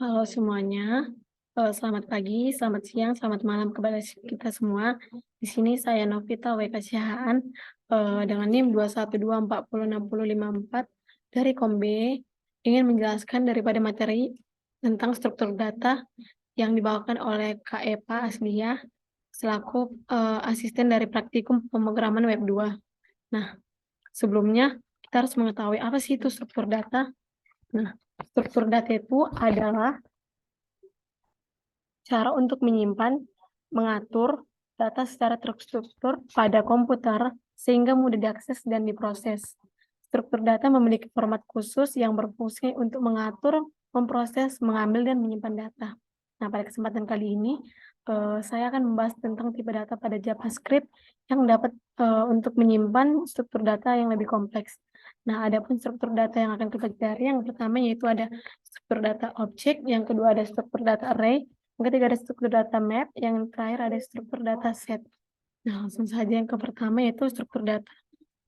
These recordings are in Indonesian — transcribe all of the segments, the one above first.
Halo semuanya, selamat pagi, selamat siang, selamat malam kepada kita semua. Di sini saya Novita WK Siahaan, dengan NIM 212406054 dari Kom B, ingin menjelaskan daripada materi tentang struktur data yang dibawakan oleh Kak Epa Asliah selaku asisten dari praktikum pemrograman Web 2. Nah, sebelumnya kita harus mengetahui apa sih itu struktur data. Nah, struktur data itu adalah cara untuk menyimpan, mengatur data secara terstruktur pada komputer sehingga mudah diakses dan diproses. Struktur data memiliki format khusus yang berfungsi untuk mengatur, memproses, mengambil, dan menyimpan data. Nah, pada kesempatan kali ini, saya akan membahas tentang tipe data pada JavaScript yang dapat untuk menyimpan struktur data yang lebih kompleks. Nah, ada pun struktur data yang akan kita cari, yang pertama yaitu ada struktur data objek, yang kedua ada struktur data array, yang ketiga ada struktur data map, yang terakhir ada struktur data set. Nah, langsung saja yang ke pertama yaitu struktur data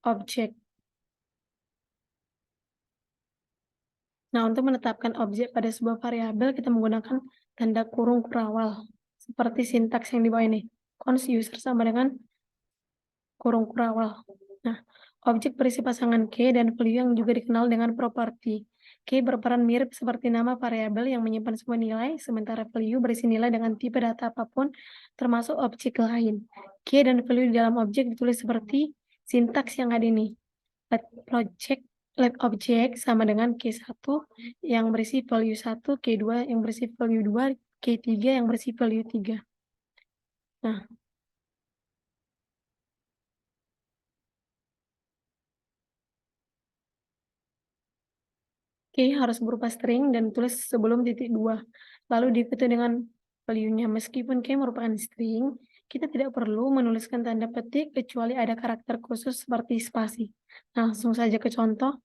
objek. Nah, untuk menetapkan objek pada sebuah variabel, kita menggunakan tanda kurung kurawal. Seperti sintaks yang di bawah ini. Const user sama dengan kurung kurawal. Nah, objek berisi pasangan key dan value yang juga dikenal dengan property. Key berperan mirip seperti nama variabel yang menyimpan semua nilai, sementara value berisi nilai dengan tipe data apapun, termasuk objek lain. Key dan value di dalam objek ditulis seperti sintaks yang ada ini. Let object sama dengan K1 yang berisi value 1, K2 yang berisi value 2, K3 yang berisi value 3. Nah, Key harus berupa string dan tulis sebelum titik 2. Lalu diikuti dengan value-nya. Meskipun Key merupakan string, kita tidak perlu menuliskan tanda petik kecuali ada karakter khusus seperti spasi. Nah, langsung saja ke contoh.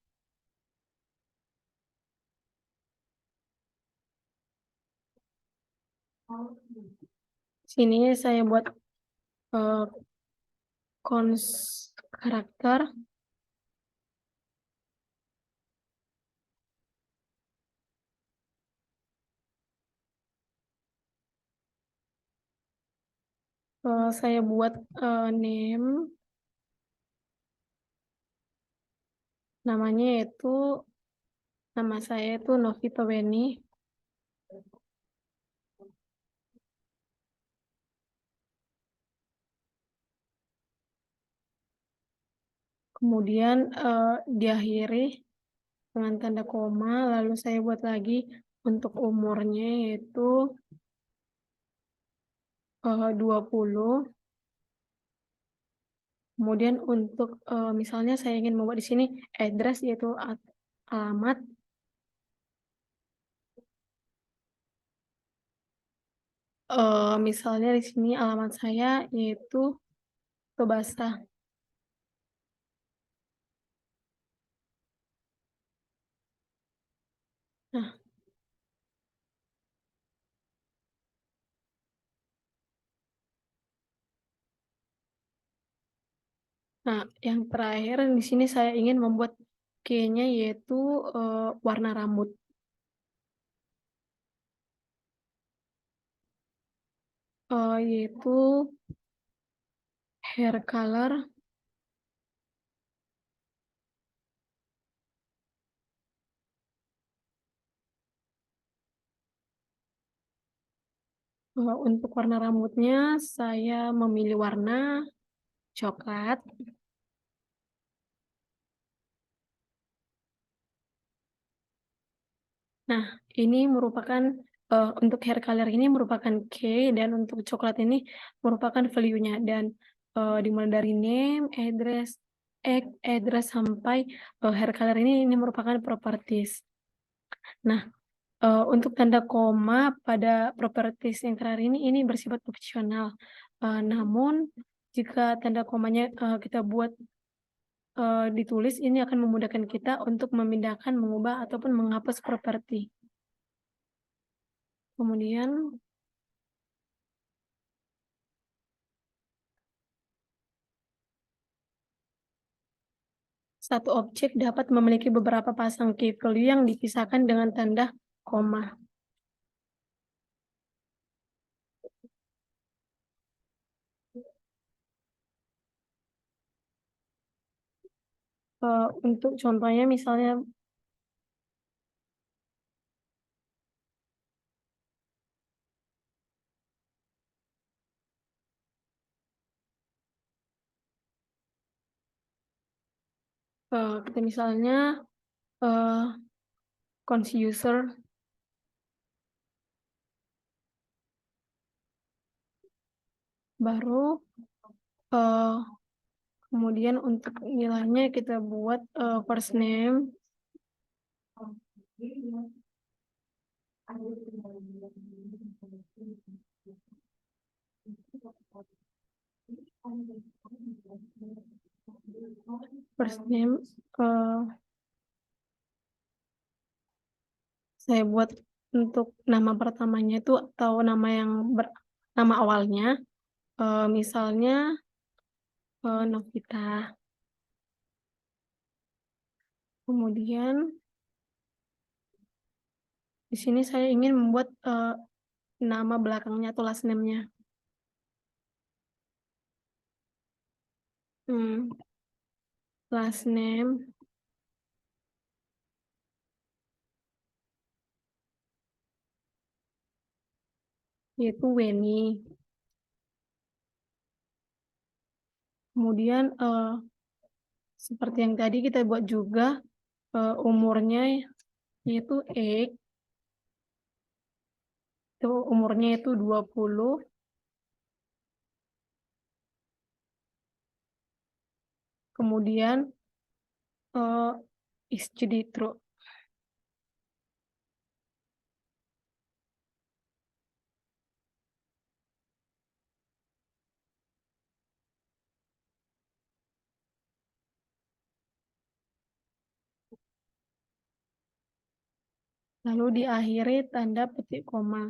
Sini saya buat const karakter. Saya buat name. Namanya itu, nama saya itu Novita Weni. Kemudian diakhiri dengan tanda koma, lalu saya buat lagi untuk umurnya yaitu 20. Kemudian untuk misalnya saya ingin membuat di sini address yaitu alamat. Misalnya di sini alamat saya yaitu Tobasa. Nah, yang terakhir di sini saya ingin membuat key-nya yaitu warna rambut. Yaitu hair color. Untuk warna rambutnya saya memilih warna coklat. Nah, ini merupakan untuk hair color ini merupakan key dan untuk coklat ini merupakan value-nya dan dimulai dari name, address sampai hair color ini merupakan properties. Nah, untuk tanda koma pada properties yang terakhir ini bersifat opsional. Namun jika tanda komanya kita buat ditulis, ini akan memudahkan kita untuk memindahkan, mengubah, ataupun menghapus properti. Kemudian satu objek dapat memiliki beberapa pasang key value yang dipisahkan dengan tanda koma. Untuk contohnya misalnya kita misalnya cons user baru, kemudian untuk nilainya kita buat first name, first name saya buat untuk nama pertamanya itu atau nama yang nama awalnya, misalnya Novita. Kemudian di sini saya ingin membuat nama belakangnya atau last name-nya. Last name yaitu Weni. Kemudian seperti yang tadi kita buat juga umurnya yaitu X, itu umurnya itu 20. Kemudian is jadi true. Lalu diakhiri tanda petik koma.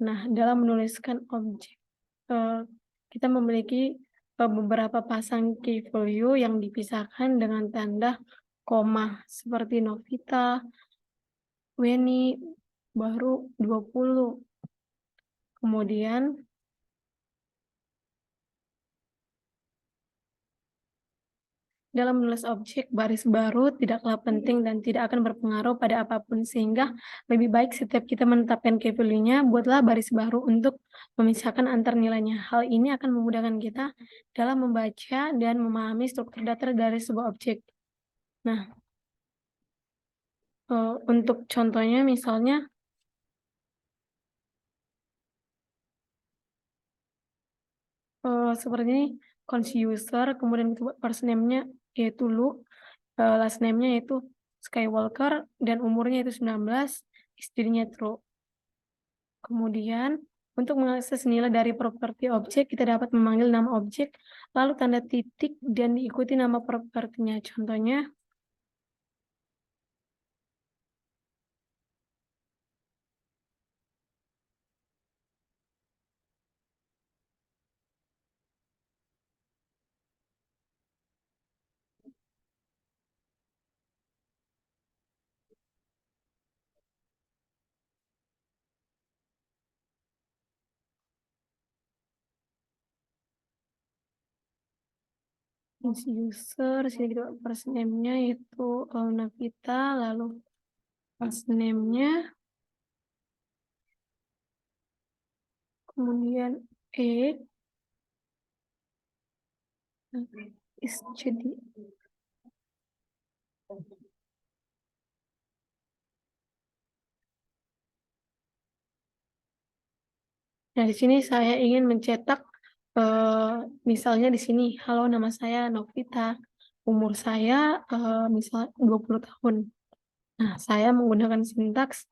Nah, dalam menuliskan objek, kita memiliki beberapa pasang key value yang dipisahkan dengan tanda koma, seperti Novita, Weni, baru 20. Kemudian, dalam menulis objek, baris baru tidaklah penting dan tidak akan berpengaruh pada apapun, sehingga lebih baik setiap kita menetapkan key value-nya, buatlah baris baru untuk memisahkan antar nilainya. Hal ini akan memudahkan kita dalam membaca dan memahami struktur data dari sebuah objek. Nah, untuk contohnya misalnya, seperti ini, cons user, kemudian kita buat first name-nya yaitu Luke, last name-nya yaitu Skywalker, dan umurnya itu 19, istrinya true. Kemudian, untuk mengakses nilai dari properti objek, kita dapat memanggil nama objek, lalu tanda titik, dan diikuti nama propertinya. Contohnya, user, sini kita first name-nya yaitu Navita, lalu last name-nya, kemudian is jadi. Nah, di sini saya ingin mencetak misalnya di sini, halo nama saya Novita, umur saya misal 20 tahun. Nah, saya menggunakan sintaks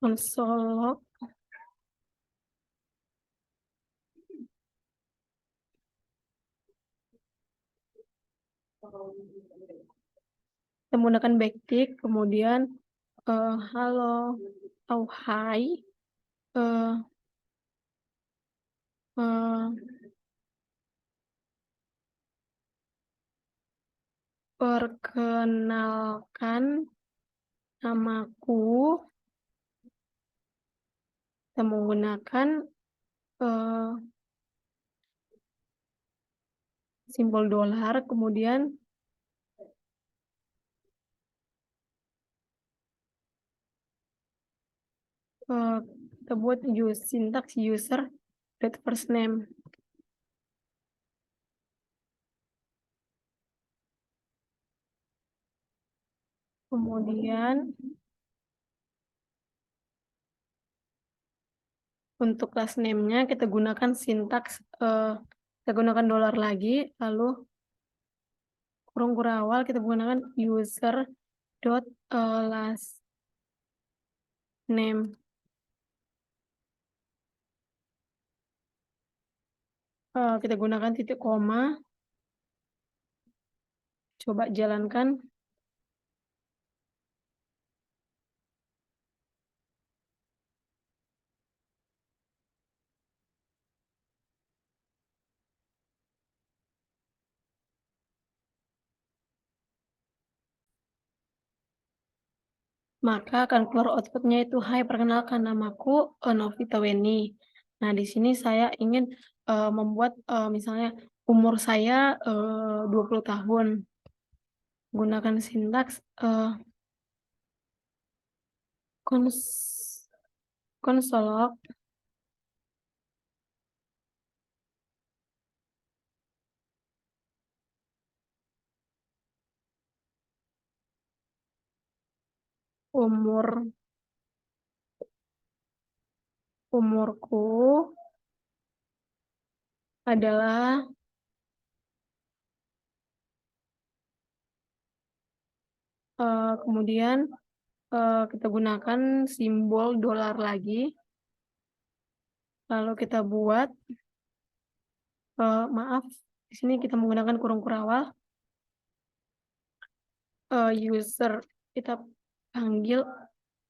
console log menggunakan backtick, kemudian halo atau hi, uh, uh, Perkenalkan namaku, kita menggunakan simbol dolar, kemudian kita buat sintaks user dot first name. Kemudian untuk last name-nya kita gunakan sintaks kita gunakan dolar lagi, lalu kurung kurawal kita gunakan user dot last name. Kita gunakan titik koma. Coba jalankan. Maka akan keluar output-nya itu, "Hai, perkenalkan namaku, Novita Weni." Nah, di sini saya ingin, membuat, misalnya umur saya, 20 tahun. Gunakan sintaks, kons konsolog umur umurku adalah, kemudian, kita gunakan simbol dolar lagi, lalu kita buat, maaf, di sini kita menggunakan kurung kurawal, user kita panggil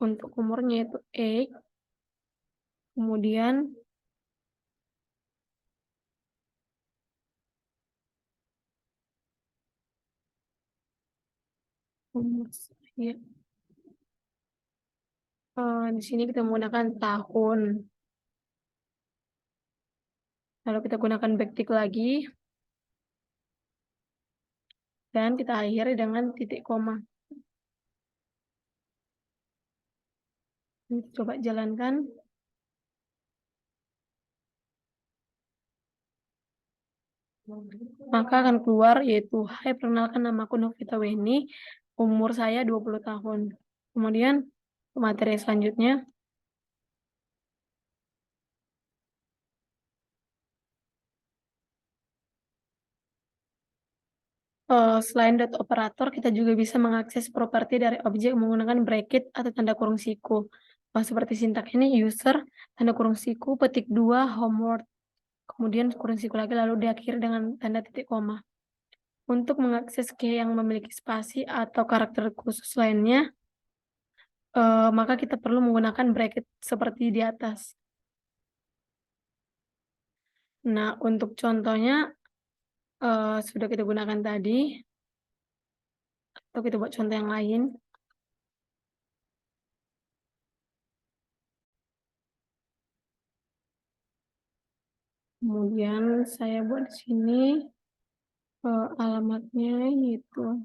untuk umurnya itu X, kemudian umur saya, di sini kita menggunakan tahun, lalu kita gunakan backtick lagi, dan kita akhiri dengan titik koma. Coba jalankan. Maka akan keluar yaitu, "Hai, perkenalkan namaku Novita Weni, umur saya 20 tahun." Kemudian materi selanjutnya, selain dot operator kita juga bisa mengakses properti dari objek menggunakan bracket atau tanda kurung siku. Seperti sintaks ini user, tanda kurung siku, petik 2, homework, kemudian kurung siku lagi lalu diakhiri dengan tanda titik koma. Untuk mengakses key yang memiliki spasi atau karakter khusus lainnya, maka kita perlu menggunakan bracket seperti di atas. Nah, untuk contohnya, sudah kita gunakan tadi, atau kita buat contoh yang lain. Kemudian saya buat di sini, alamatnya itu.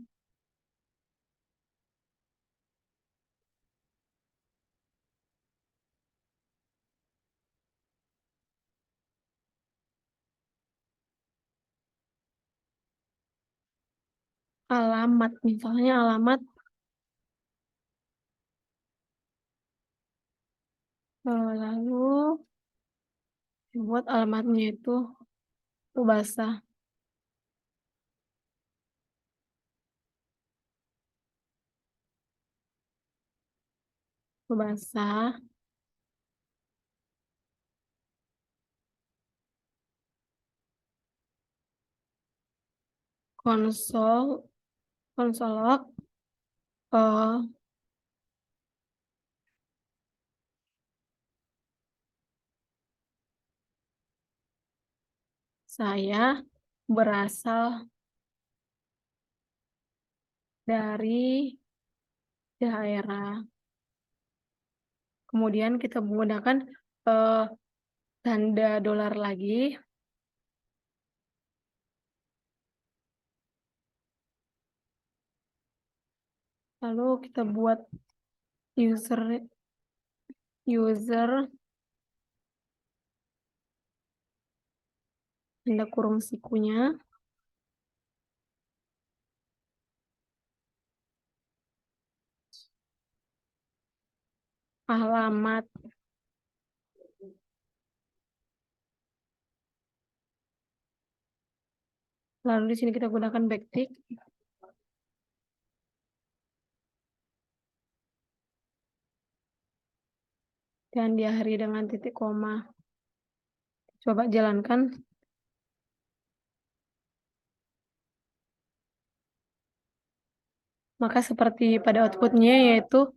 Alamat, misalnya alamat, lalu buat alamatnya itu basah, basah, konsol, konsolog, eee, saya berasal dari daerah. Kemudian kita menggunakan tanda dolar lagi. Lalu kita buat user tanda kurung sikunya. Alamat. Lalu di sini kita gunakan backtick. Dan diakhiri dengan titik koma. Coba jalankan. Maka seperti pada outputnya yaitu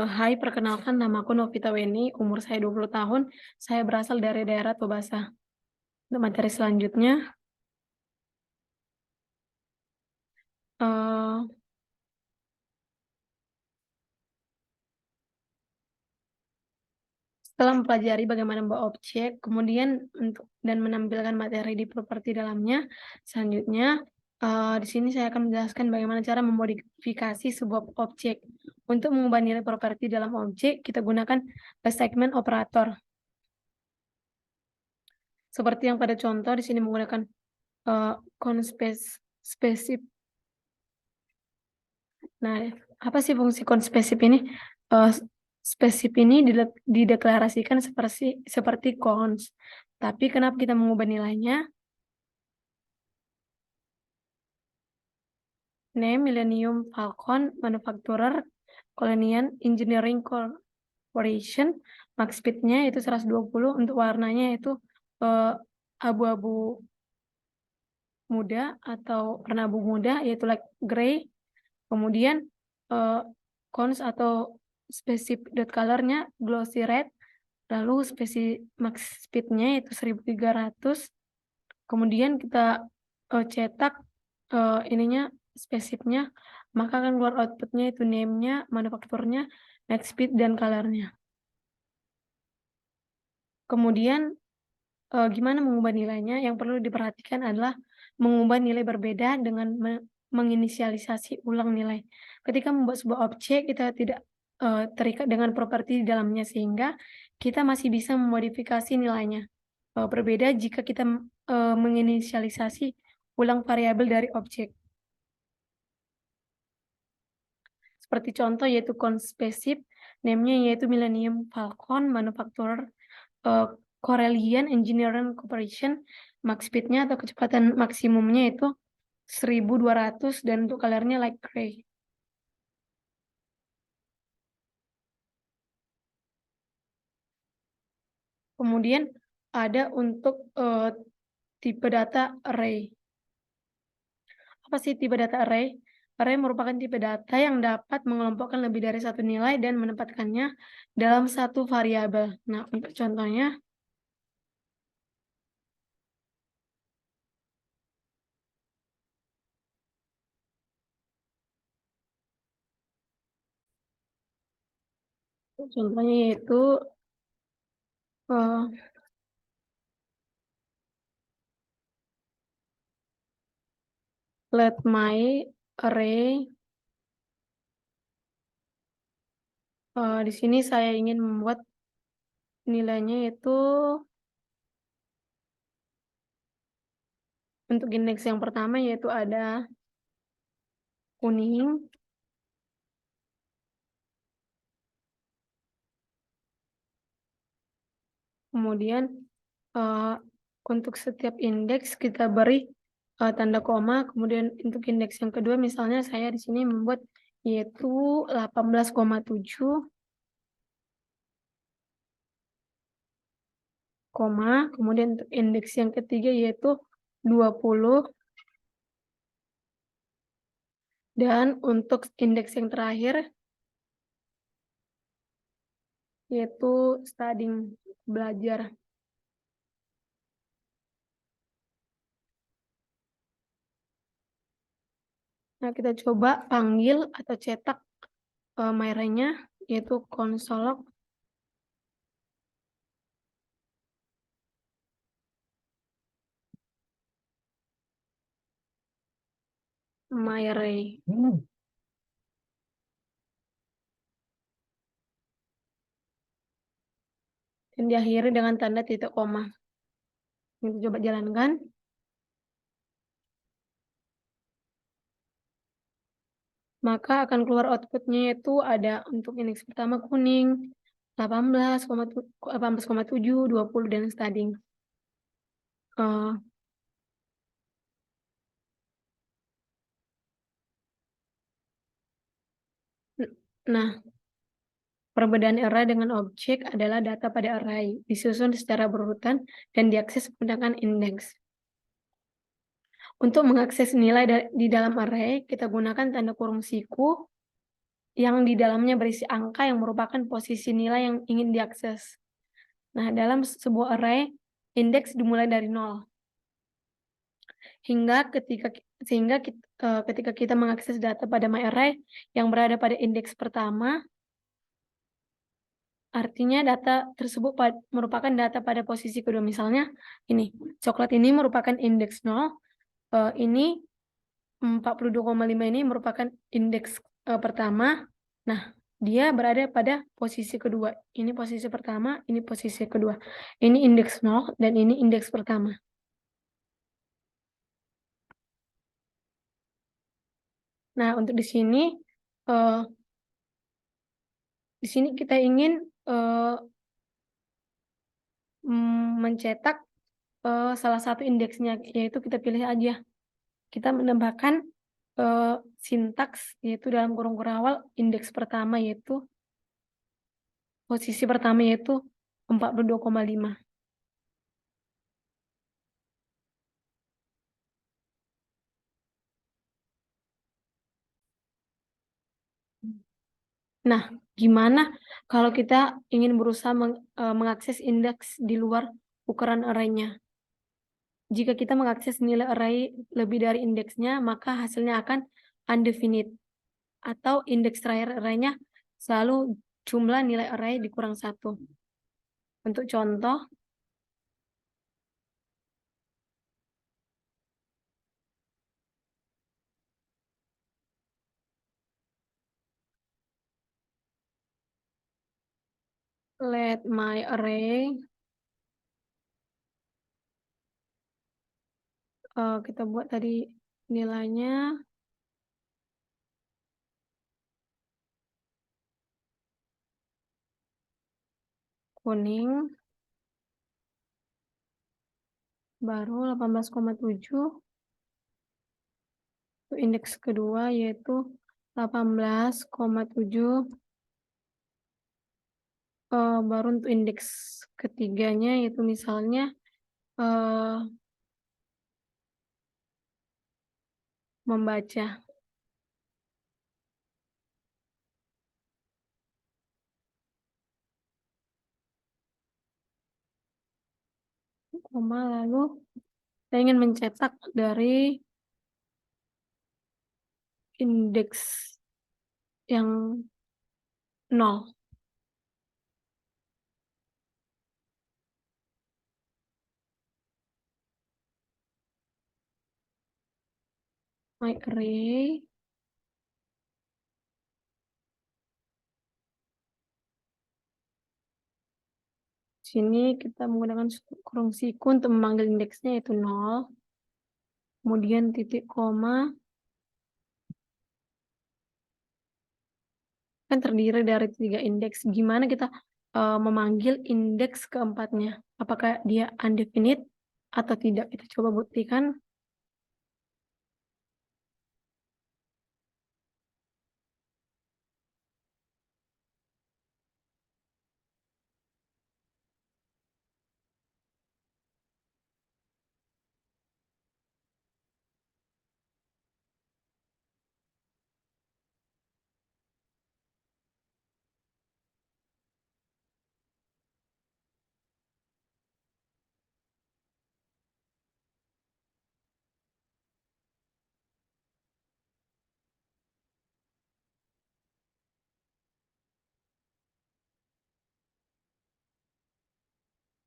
hai, perkenalkan namaku Novita Weni, umur saya 20 tahun, saya berasal dari daerah Tobasa. Untuk materi selanjutnya, setelah mempelajari bagaimana membuat objek, kemudian dan menampilkan materi di properti dalamnya, selanjutnya di sini saya akan menjelaskan bagaimana cara memodifikasi sebuah objek. Untuk mengubah nilai properti dalam objek, kita gunakan segment operator. Seperti yang pada contoh di sini menggunakan conspecific. Nah, apa sih fungsi conspecific ini? Spesifik ini dideklarasikan seperti cons. Tapi kenapa kita mengubah nilainya? Name Millennium Falcon Manufacturer Colonial Engineering Corporation. Max speed-nya itu 120, untuk warnanya itu abu-abu muda atau warna abu muda, yaitu light gray. Kemudian cons atau specific dot color-nya glossy red. Lalu max speed-nya itu 1300. Kemudian kita cetak ininya spesifnya, maka akan keluar output-nya itu name-nya, manufakturnya, max speed, dan color-nya. Kemudian gimana mengubah nilainya? Yang perlu diperhatikan adalah mengubah nilai berbeda dengan menginisialisasi ulang nilai. Ketika membuat sebuah objek, kita tidak terikat dengan properti di dalamnya, sehingga kita masih bisa memodifikasi nilainya. Berbeda jika kita menginisialisasi ulang variabel dari objek. Seperti contoh yaitu conspecific, name-nya yaitu Millennium Falcon Manufacturer Corellian Engineering Corporation. Max speed-nya atau kecepatan maksimumnya itu 1200, dan untuk color-nya light gray. Kemudian ada untuk tipe data array. Apa sih tipe data array? Array merupakan tipe data yang dapat mengelompokkan lebih dari satu nilai dan menempatkannya dalam satu variabel. Nah, untuk contohnya, yaitu let my array. Di sini saya ingin membuat nilainya itu untuk indeks yang pertama yaitu ada kuning. Kemudian untuk setiap indeks kita beri tanda koma. Kemudian untuk indeks yang kedua, misalnya saya di sini membuat yaitu 18,7, koma. Kemudian untuk indeks yang ketiga yaitu 20. Dan untuk indeks yang terakhir yaitu studying, belajar. Nah, kita coba panggil atau cetak, my-array-nya, yaitu console my-array. Dan diakhiri dengan tanda titik koma. Kita coba jalankan. Maka akan keluar output-nya yaitu ada untuk indeks pertama kuning, 18,7, 20, dan studying. Nah, perbedaan array dengan objek adalah data pada array, disusun secara berurutan dan diakses menggunakan indeks. Untuk mengakses nilai di dalam array, kita gunakan tanda kurung siku yang di dalamnya berisi angka yang merupakan posisi nilai yang ingin diakses. Nah, dalam sebuah array, indeks dimulai dari 0. Sehingga ketika kita mengakses data pada myArray yang berada pada indeks pertama, artinya data tersebut merupakan data pada posisi kedua. Misalnya ini, coklat ini merupakan indeks 0, ini 42,5 ini merupakan indeks pertama. Nah, dia berada pada posisi kedua. Ini posisi pertama, ini posisi kedua. Ini indeks 0 dan ini indeks pertama. Nah, untuk di sini kita ingin mencetak salah satu indeksnya, yaitu kita pilih aja. Kita menambahkan sintaks, yaitu dalam kurung awal indeks pertama, yaitu posisi pertama, yaitu 42,5. Nah, gimana kalau kita ingin berusaha mengakses indeks di luar ukuran array-nya? Jika kita mengakses nilai array lebih dari indeksnya, maka hasilnya akan undefinite, atau indeks terakhir array-nya selalu jumlah nilai array dikurang 1. Untuk contoh, let my array, kita buat tadi nilainya kuning, baru 18,7, indeks kedua yaitu 18,7, baru untuk indeks ketiganya yaitu misalnya membaca. Lalu saya ingin mencetak dari indeks yang 0. My array sini kita menggunakan kurung siku untuk memanggil indeksnya yaitu 0, kemudian titik koma, kan terdiri dari 3 indeks. Gimana kita memanggil indeks keempatnya? Apakah dia undefinite atau tidak? Kita coba buktikan.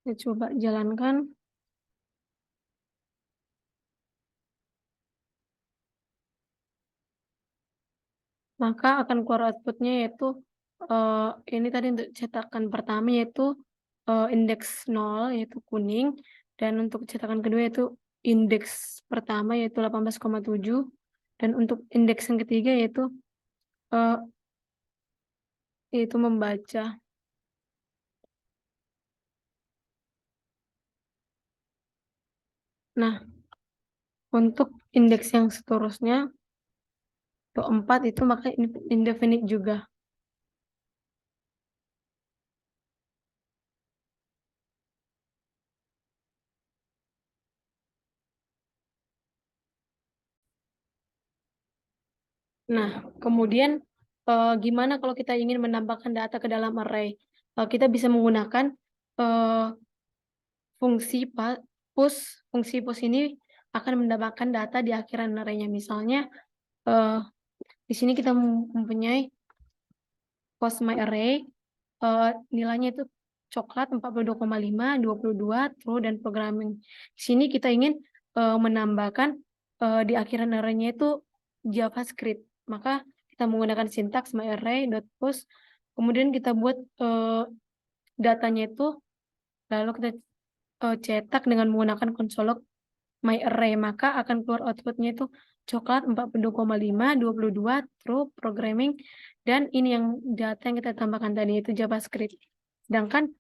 Saya coba jalankan. Maka akan keluar output-nya yaitu ini tadi untuk cetakan pertama yaitu indeks 0 yaitu kuning, dan untuk cetakan kedua yaitu indeks pertama yaitu 18,7, dan untuk indeks yang ketiga uh, yaitu membaca. Nah, untuk indeks yang seterusnya untuk 4 itu maka indefinite juga. Nah, kemudian gimana kalau kita ingin menambahkan data ke dalam array? Kita bisa menggunakan uh, fungsi push. Fungsi push ini akan mendapatkan data di akhiran array-nya. Misalnya uh, di sini kita mempunyai post my array, nilainya itu coklat 42,5, 22, true, dan programming. Di sini kita ingin menambahkan di akhiran array-nya itu JavaScript. Maka kita menggunakan sintaks myArray.push. Kemudian kita buat datanya itu, lalu kita cetak dengan menggunakan console log myArray. Maka akan keluar outputnya itu coklat 42,5, 22, true, programming, dan ini yang data yang kita tambahkan tadi itu JavaScript. Sedangkan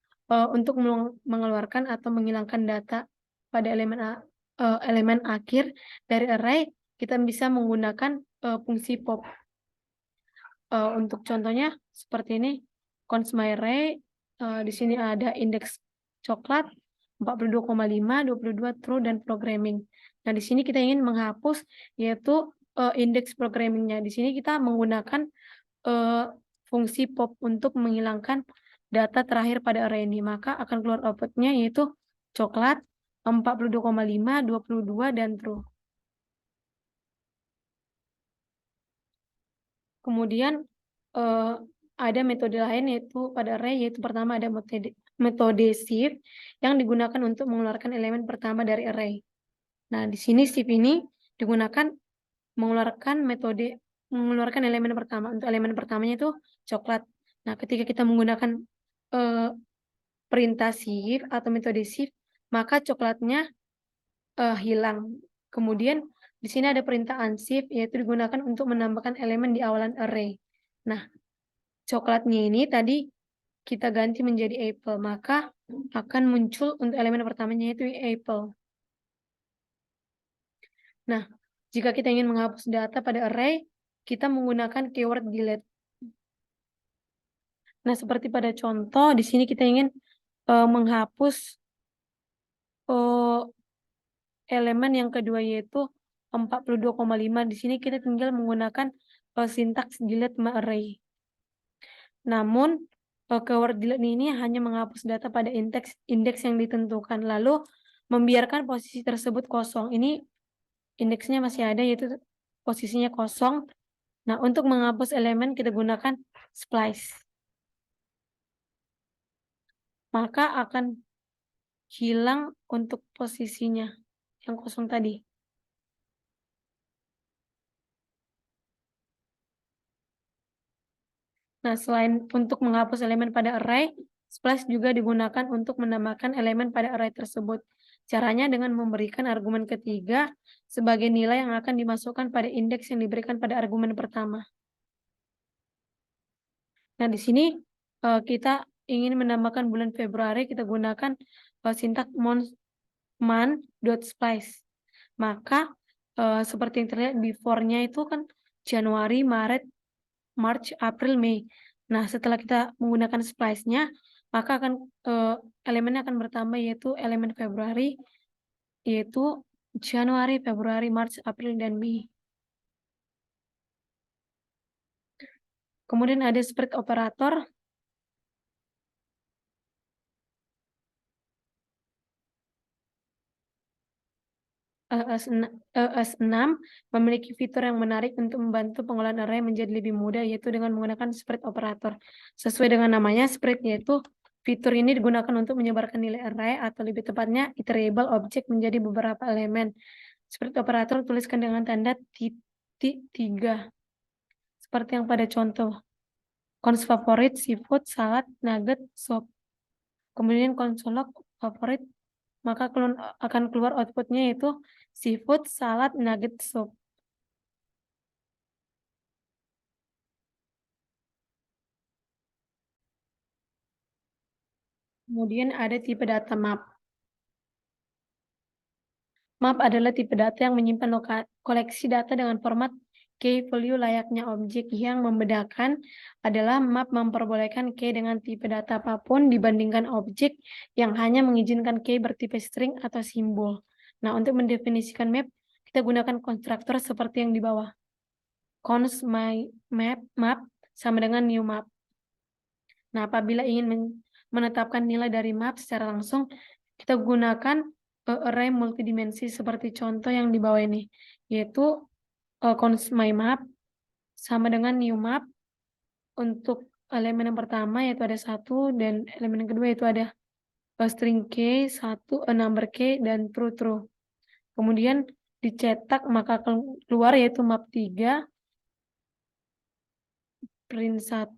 untuk mengeluarkan atau menghilangkan data pada elemen akhir dari array, kita bisa menggunakan fungsi pop. Untuk contohnya seperti ini, const myArray, di sini ada indeks coklat 42,5, 22, true, dan programming. Nah, di sini kita ingin menghapus yaitu indeks programmingnya. Di sini kita menggunakan fungsi pop untuk menghilangkan data terakhir pada array ini. Maka akan keluar outputnya yaitu coklat 42,5, 22, dan true. Kemudian ada metode lain yaitu pada array, yaitu pertama ada metode shift yang digunakan untuk mengeluarkan elemen pertama dari array. Nah, di sini shift ini digunakan mengeluarkan elemen pertama. Untuk elemen pertamanya itu coklat. Nah, ketika kita menggunakan perintah shift atau metode shift, maka coklatnya hilang. Kemudian di sini ada perintah unshift, yaitu digunakan untuk menambahkan elemen di awalan array. Nah, coklatnya ini tadi kita ganti menjadi apple, maka akan muncul untuk elemen pertamanya yaitu apple. Nah, jika kita ingin menghapus data pada array, kita menggunakan keyword delete. Nah, seperti pada contoh, di sini kita ingin menghapus elemen yang kedua yaitu 42,5. Di sini kita tinggal menggunakan sintaks delete array. Namun, keyword delete ini hanya menghapus data pada indeks yang ditentukan, lalu membiarkan posisi tersebut kosong. Ini indeksnya masih ada, yaitu posisinya kosong. Nah, untuk menghapus elemen kita gunakan splice. Maka akan hilang untuk posisinya yang kosong tadi. Nah, selain untuk menghapus elemen pada array, splice juga digunakan untuk menambahkan elemen pada array tersebut. Caranya dengan memberikan argumen ketiga sebagai nilai yang akan dimasukkan pada indeks yang diberikan pada argumen pertama. Nah, di sini kita ingin menambahkan bulan Februari, kita gunakan sintak month.splice. Maka seperti yang terlihat before-nya itu kan Januari, Maret, March, April, Mei. Nah, setelah kita menggunakan splice-nya, maka akan elemennya akan bertambah yaitu elemen Februari, yaitu Januari, Februari, March, April, dan Mei. Kemudian ada split operator. ES6 memiliki fitur yang menarik untuk membantu pengolahan array menjadi lebih mudah, yaitu dengan menggunakan split operator. Sesuai dengan namanya, split yaitu Fitur ini digunakan untuk menyebarkan nilai array atau lebih tepatnya iterable object menjadi beberapa elemen. Seperti operator tuliskan dengan tanda titik 3. Seperti yang pada contoh. Cons favorit, seafood, salad, nugget, sop. Kemudian konsolog favorit, maka akan keluar outputnya yaitu seafood, salad, nugget, sop. Kemudian ada tipe data map. Map adalah tipe data yang menyimpan koleksi data dengan format key value layaknya objek. Yang membedakan adalah map memperbolehkan key dengan tipe data apapun dibandingkan objek yang hanya mengizinkan key bertipe string atau simbol. Nah, untuk mendefinisikan map, kita gunakan konstruktor seperti yang di bawah. Cons my map sama dengan new map. Nah, apabila ingin menetapkan nilai dari map secara langsung, kita gunakan array multidimensi seperti contoh yang di bawah ini, yaitu cons my map sama dengan new map. Untuk elemen yang pertama yaitu ada 1, dan elemen yang kedua yaitu ada string k, 1, number k, dan true. Kemudian dicetak maka keluar yaitu map 3, print 1,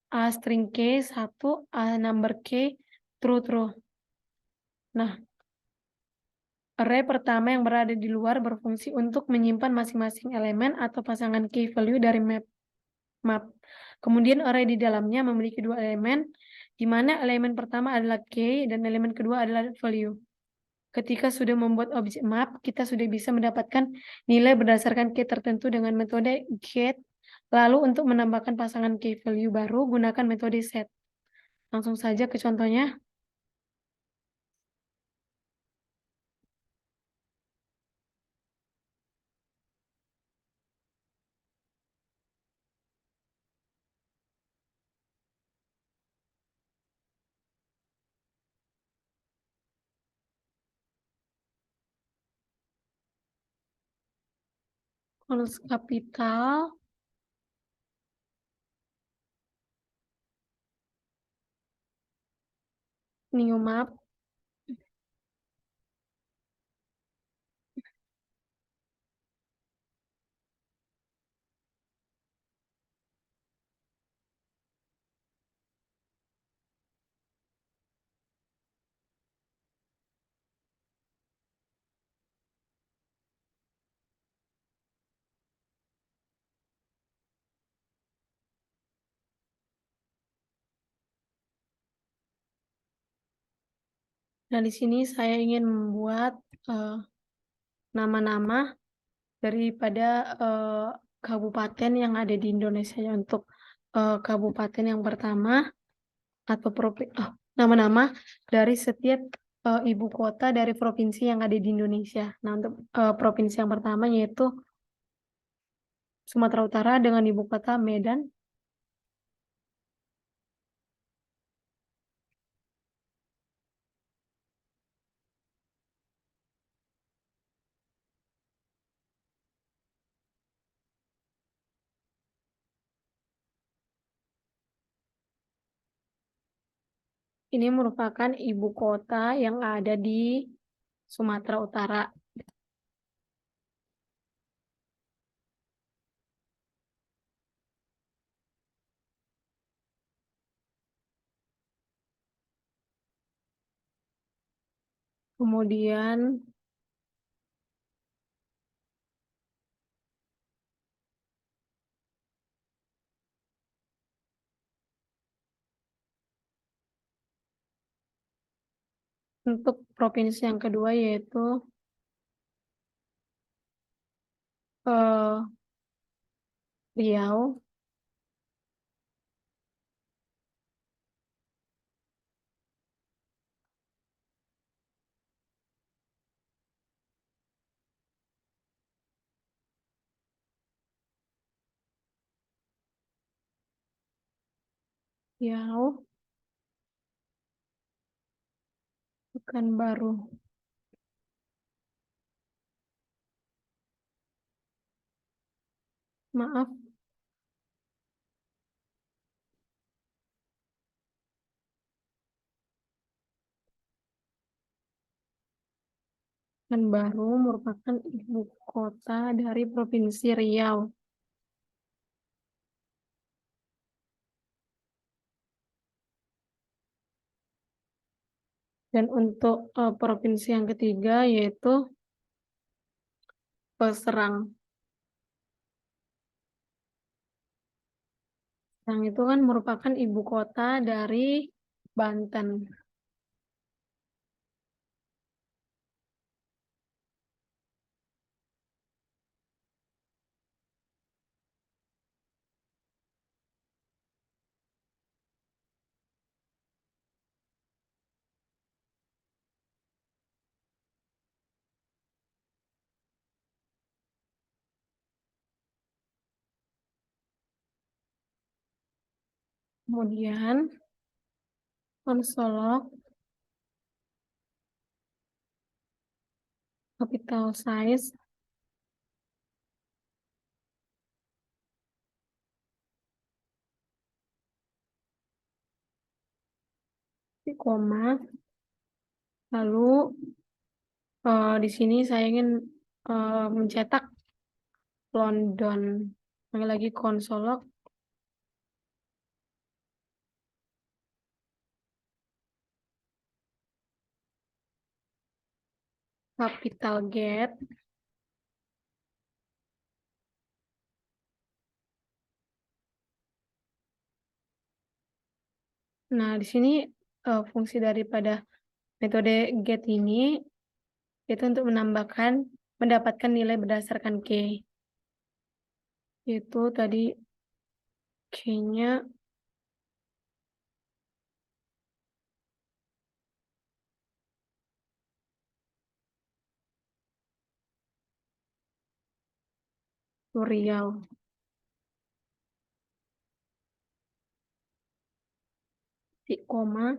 A string K, 1, A number K, true. Nah, array pertama yang berada di luar berfungsi untuk menyimpan masing-masing elemen atau pasangan key value dari map. Kemudian array di dalamnya memiliki 2 elemen, di mana elemen pertama adalah key dan elemen kedua adalah value. Ketika sudah membuat objek map, kita sudah bisa mendapatkan nilai berdasarkan key tertentu dengan metode get. Lalu untuk menambahkan pasangan key value baru, gunakan metode set. Langsung saja ke contohnya. Cons kapital, new map, Nah, di sini saya ingin membuat nama-nama daripada kabupaten yang ada di Indonesia. Untuk kabupaten yang pertama atau nama-nama dari setiap ibu kota dari provinsi yang ada di Indonesia. Nah, untuk provinsi yang pertama yaitu Sumatera Utara dengan ibu kota Medan. Ini merupakan ibu kota yang ada di Sumatera Utara. Kemudian untuk provinsi yang kedua yaitu eh, Riau. Riau, Pekanbaru. Maaf, Pekanbaru merupakan ibu kota dari Provinsi Riau. Dan untuk provinsi yang ketiga yaitu Serang. Serang itu kan merupakan ibu kota dari Banten. Kemudian Konsolok, capital size, koma. Lalu di sini saya ingin mencetak London. Lagi Konsolok, capital gate. Nah, di sini fungsi daripada metode get ini itu untuk mendapatkan nilai berdasarkan K. Itu tadi K-nya Riau. Titik koma.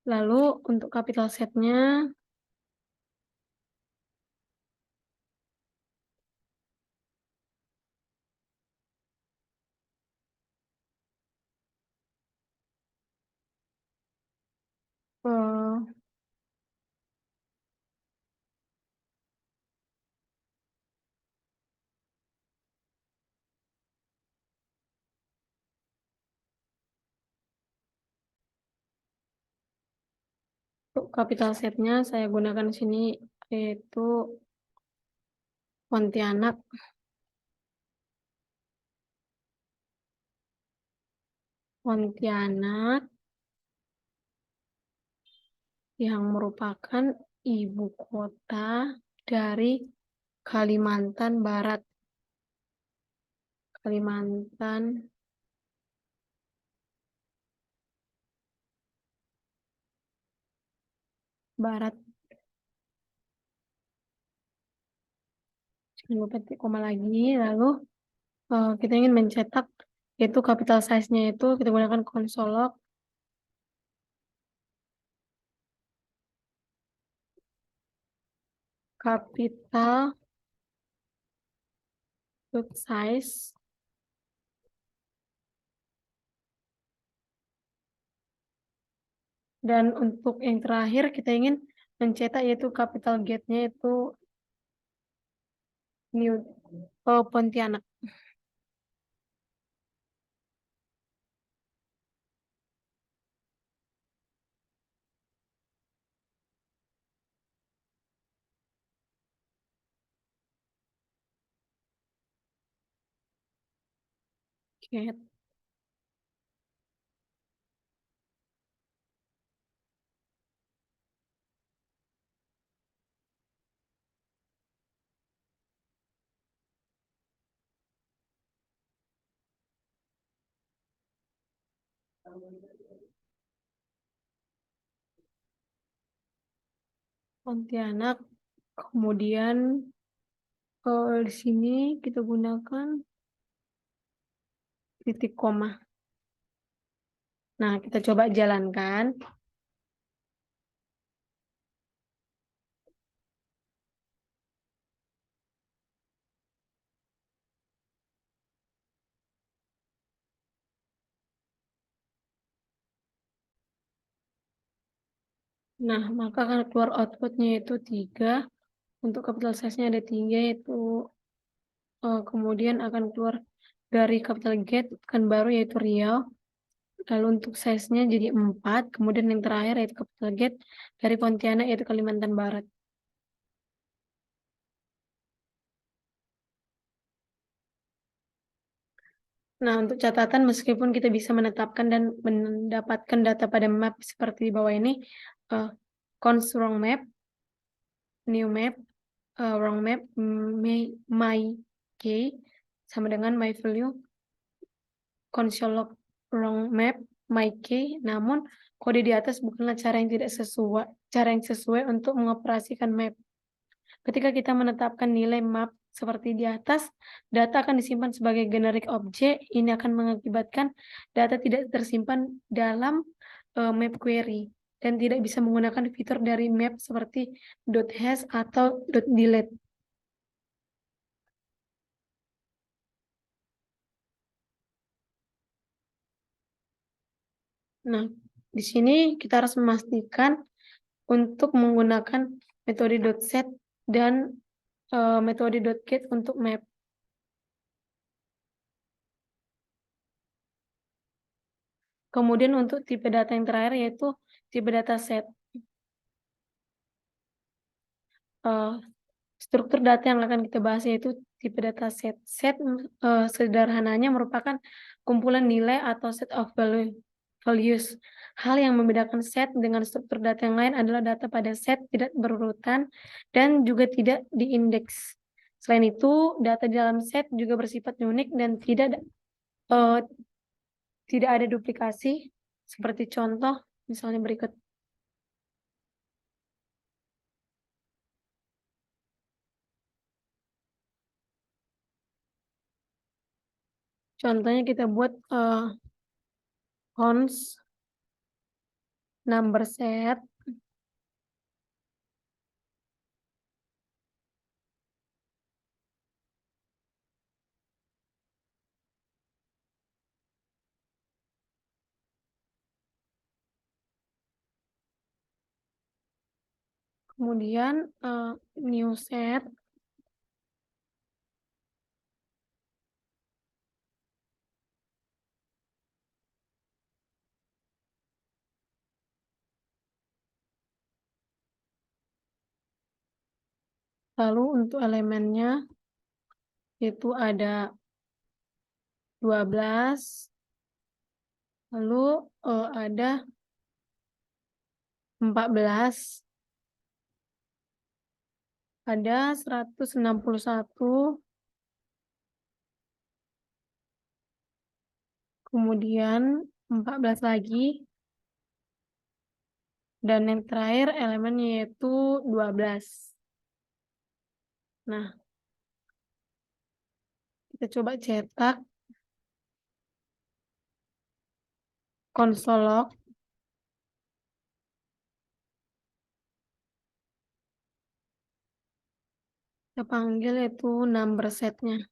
Lalu untuk capital set-nya eh, untuk capital set-nya saya gunakan di sini yaitu Pontianak. Pontianak yang merupakan ibu kota dari Kalimantan Barat. Kalimantan Barat. Jangan lupa titik koma lagi. Lalu kita ingin mencetak yaitu capital size-nya itu kita gunakan konsolok. Capital size. Dan untuk yang terakhir kita ingin mencetak yaitu capital gate-nya itu Pontianak. Gate. Pontianak. Kemudian di sini kita gunakan titik koma. Nah, kita coba jalankan. Nah, maka akan keluar outputnya itu 3, Untuk capital size-nya ada 3, yaitu kemudian akan keluar dari capital gate kan baru yaitu Riau. Lalu untuk size-nya jadi 4, kemudian yang terakhir yaitu capital gate dari Pontianak yaitu Kalimantan Barat. Nah, untuk catatan meskipun kita bisa menetapkan dan mendapatkan data pada map seperti di bawah ini, cons wrong map, new map, wrong map, my key sama dengan my value, console wrong map, my key, namun kode di atas bukanlah cara yang sesuai untuk mengoperasikan map. Ketika kita menetapkan nilai map seperti di atas, data akan disimpan sebagai generic object. Ini akan mengakibatkan data tidak tersimpan dalam map query dan tidak bisa menggunakan fitur dari map seperti .hash atau .delete. Nah, di sini kita harus memastikan untuk menggunakan metode .set dan metode .get untuk map. Kemudian untuk tipe data yang terakhir yaitu tipe data set. Struktur data yang akan kita bahas yaitu tipe data set. Set sederhananya merupakan kumpulan nilai atau set of values. Hal yang membedakan set dengan struktur data yang lain adalah data pada set tidak berurutan dan juga tidak diindeks. Selain itu, data di dalam set juga bersifat unik dan tidak ada duplikasi. Seperti contoh, misalnya berikut. Contohnya kita buat cons number set kemudian new set lalu untuk elemennya itu ada 12 lalu ada 14 ada 161 kemudian 14 lagi dan yang terakhir elemennya yaitu 12. Nah, kita coba cetak console log. Kita panggil itu number setnya.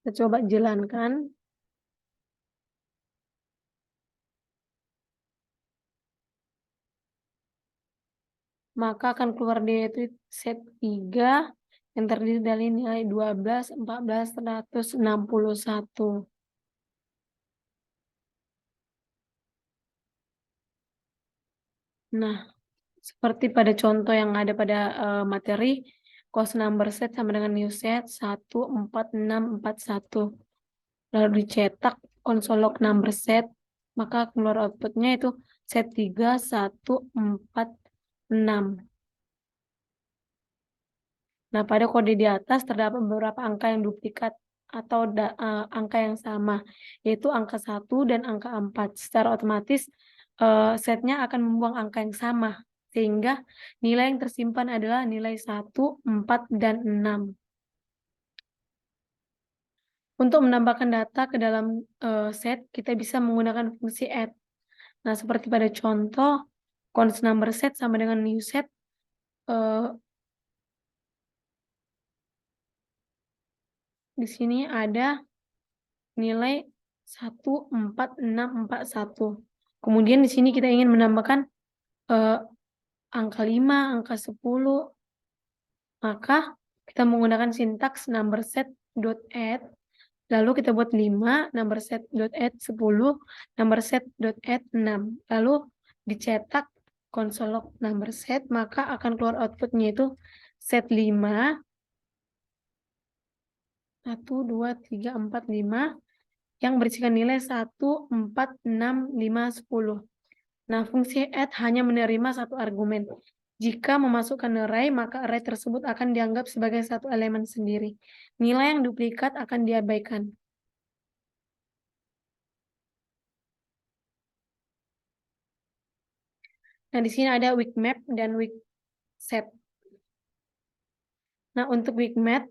Kita coba jalankan. Maka akan keluar dia itu set 3 yang terdiri dari nilai 12, 14, 161. Nah, seperti pada contoh yang ada pada materi, cost number set sama dengan new set 14641. Lalu dicetak console log number set, maka keluar outputnya itu set 3146. Nah, pada kode di atas terdapat beberapa angka yang duplikat atau angka yang sama, yaitu angka 1 dan angka 4. Secara otomatis setnya akan membuang angka yang sama, sehingga nilai yang tersimpan adalah nilai 1, 4, dan 6. Untuk menambahkan data ke dalam set, kita bisa menggunakan fungsi add. Nah, seperti pada contoh, const number set sama dengan new set, di sini ada nilai 14641. Kemudian di sini kita ingin menambahkan angka 5, angka 10, maka kita menggunakan sintaks number set dot add, lalu kita buat 5, number set dot add 10, number set dot add 6, lalu dicetak console log number set, maka akan keluar outputnya itu set 5, 1, 2, 3, 4, 5, yang berisikan nilai 1, 4, 6, 5, 10. Nah, fungsi add hanya menerima satu argumen. Jika memasukkan array, maka array tersebut akan dianggap sebagai satu elemen sendiri. Nilai yang duplikat akan diabaikan. Nah, di sini ada weak map dan weak set. Nah, untuk weak map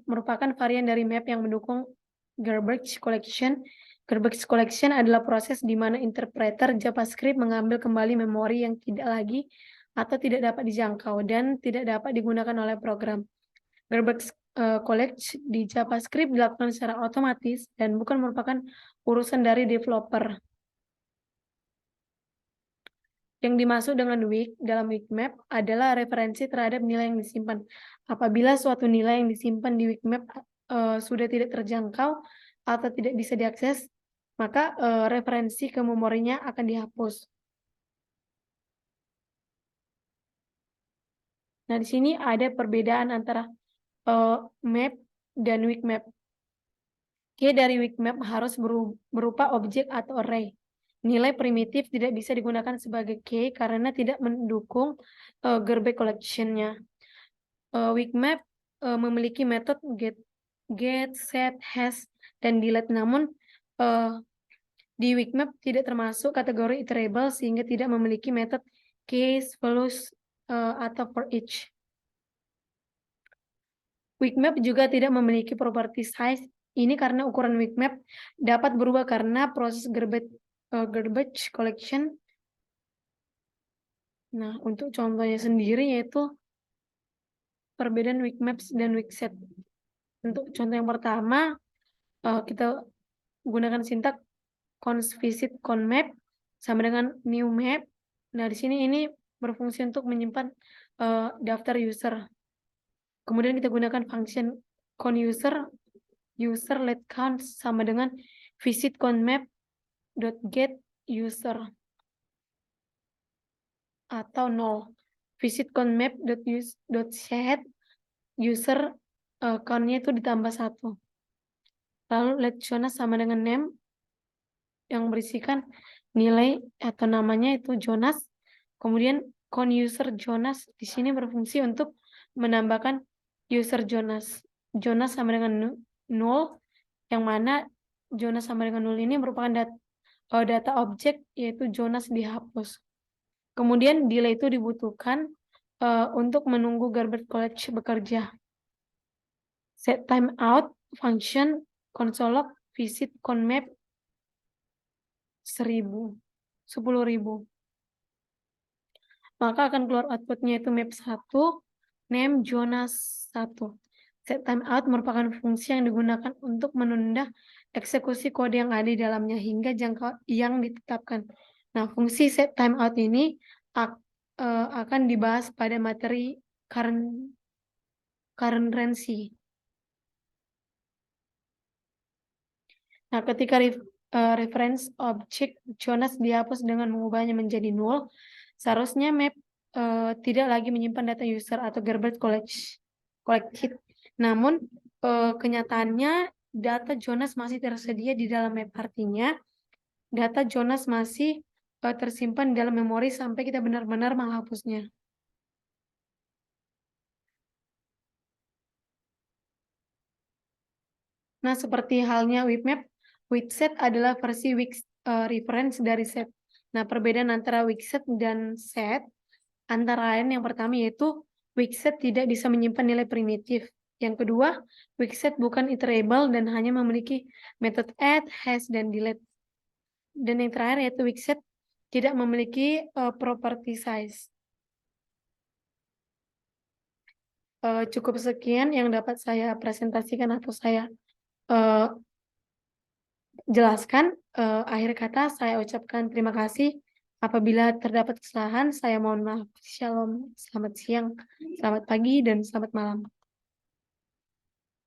merupakan varian dari map yang mendukung garbage collection. Garbage collection adalah proses di mana interpreter JavaScript mengambil kembali memori yang tidak lagi atau tidak dapat dijangkau dan tidak dapat digunakan oleh program. Garbage collect di JavaScript dilakukan secara otomatis dan bukan merupakan urusan dari developer. Yang dimaksud dengan weak dalam weak map adalah referensi terhadap nilai yang disimpan. Apabila suatu nilai yang disimpan di weak map sudah tidak terjangkau atau tidak bisa diakses, maka referensi ke memorinya akan dihapus. Nah, di sini ada perbedaan antara map dan weak map. Key dari weak map harus berupa objek atau array. Nilai primitif tidak bisa digunakan sebagai key karena tidak mendukung garbage collection-nya. Weak map memiliki metode get, set, hash, dan delete. Namun di weak map tidak termasuk kategori iterable sehingga tidak memiliki metode case, follows, atau for each. Weak map juga tidak memiliki property size. Ini karena ukuran weak map dapat berubah karena proses garbage collection. Nah, untuk contohnya sendiri yaitu perbedaan weak maps dan weak set. Untuk contoh yang pertama, kita gunakan sintak const visit conmap sama dengan new map. Nah, di sini ini berfungsi untuk menyimpan daftar user. Kemudian kita gunakan function conUser user let count sama dengan visit conmap get user atau 0. Visit conmap set user count-nya itu ditambah 1. Lalu let Jonas sama dengan name yang berisikan nilai atau namanya itu Jonas. Kemudian conUser Jonas di sini berfungsi untuk menambahkan user Jonas. Jonas sama dengan 0, yang mana Jonas sama dengan 0 ini merupakan data objek, yaitu Jonas dihapus. Kemudian delay itu dibutuhkan untuk menunggu garbage collect bekerja. Set timeout function console log visit conmap 10.000. Maka akan keluar outputnya itu map 1, name Jonas 1. Set timeout merupakan fungsi yang digunakan untuk menunda eksekusi kode yang ada di dalamnya hingga jangka yang ditetapkan. Nah, fungsi set timeout ini akan dibahas pada materi currency. Nah, ketika reference object Jonas dihapus dengan mengubahnya menjadi 0, seharusnya map tidak lagi menyimpan data user atau garbage collected. Namun, kenyataannya data Jonas masih tersedia di dalam map. Artinya, data Jonas masih tersimpan di dalam memori sampai kita benar-benar menghapusnya. Nah, seperti halnya weak map, weak set adalah versi weak reference dari set. Nah, perbedaan antara weak set dan set antara lain yang pertama yaitu weak set tidak bisa menyimpan nilai primitif. Yang kedua, weak set bukan iterable dan hanya memiliki metode add, hash, dan delete. Dan yang terakhir yaitu weak set tidak memiliki property size. Cukup sekian yang dapat saya presentasikan atau saya jelaskan, akhir kata saya ucapkan terima kasih. Apabila terdapat kesalahan, saya mohon maaf. Shalom, selamat siang, selamat pagi, dan selamat malam.